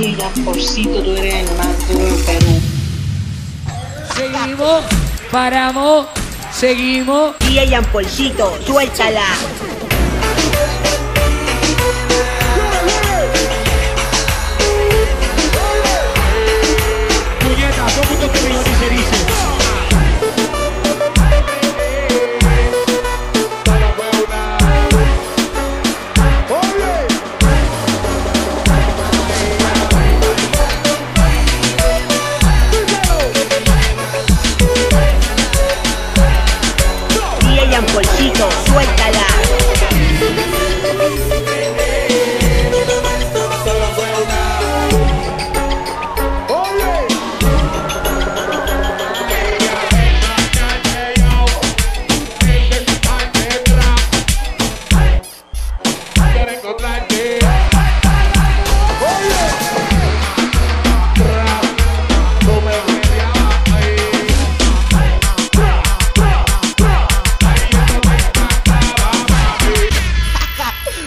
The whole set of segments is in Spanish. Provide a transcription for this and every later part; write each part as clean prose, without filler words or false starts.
Y Jamporcito, tú eres el más duro del Perú. Seguimos, paramos, seguimos. DJ Jamporcito, suéltala. Puñeta, todo mundo conmigo dice. Jamporcito, suéltala.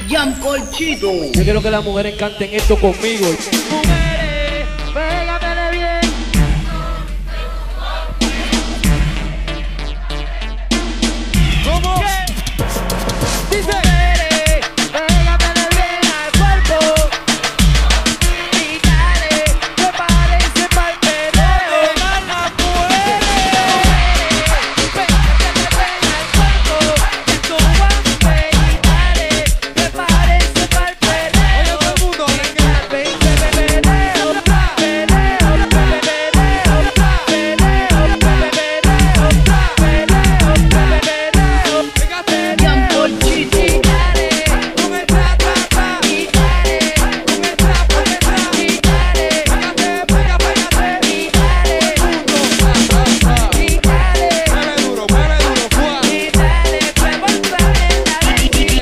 Jamporcito. Yo quiero que las mujeres canten esto conmigo. Mujeres, pégamele bien. ¿Cómo? Dice. Mujeres, pégamele bien al cuerpo. Y dale, prepárense para el perreo. Las mujeres, pégamele bien al cuerpo. Esto va a ver y dale, prepárense para el perreo. Oye, todo el mundo,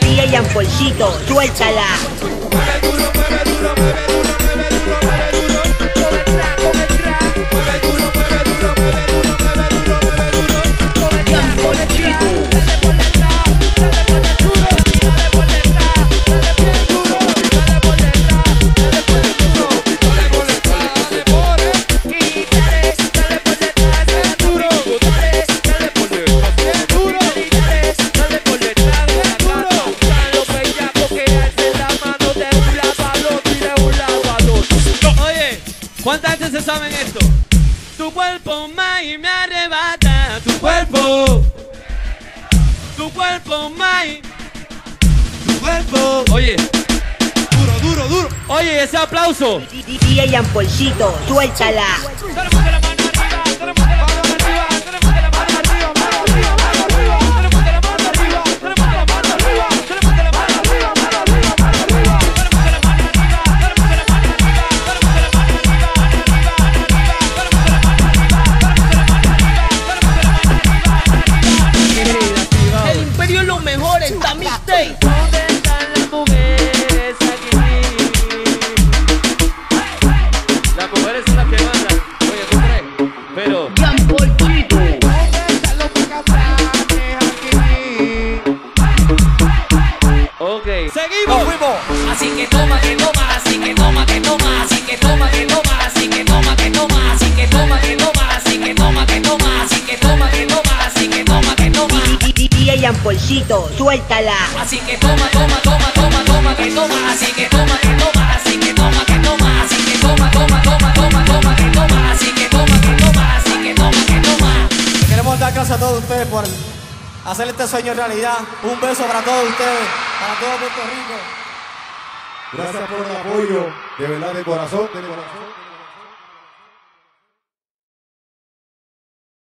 DJ Jamporcito, suéltala. ¿Cuánta gente se saben esto? Tu cuerpo más y me arrebata. Tu cuerpo más. Tu cuerpo. Oye, duro. Oye, ese aplauso. DJ Jamporcito, suéltala. El Imperio es lo mejor, está mixtape. ¿Dónde están las mujeres aquí? Las mujeres son las que mandan. Oye, ¿tú crees? Pero Jamporcito. ok. Seguimos. fuimos. Así que toma, que toma, así que toma, que toma, así que toma, que toma, así que toma, que toma, así que toma, que toma, así que toma, que toma, así que toma, que toma, así que toma, que toma. DJ Jamporcito, suéltala. Así que toma, toma, toma, toma, toma, que toma, así que toma, que toma, así que toma, que toma, así que toma, toma, toma, toma, toma, que toma, así que toma, que toma, así que toma, que toma. Queremos dar gracias a todos ustedes por hacer este sueño realidad. Un beso para todos ustedes, para todo Puerto Rico. Gracias por el apoyo, de verdad, de corazón.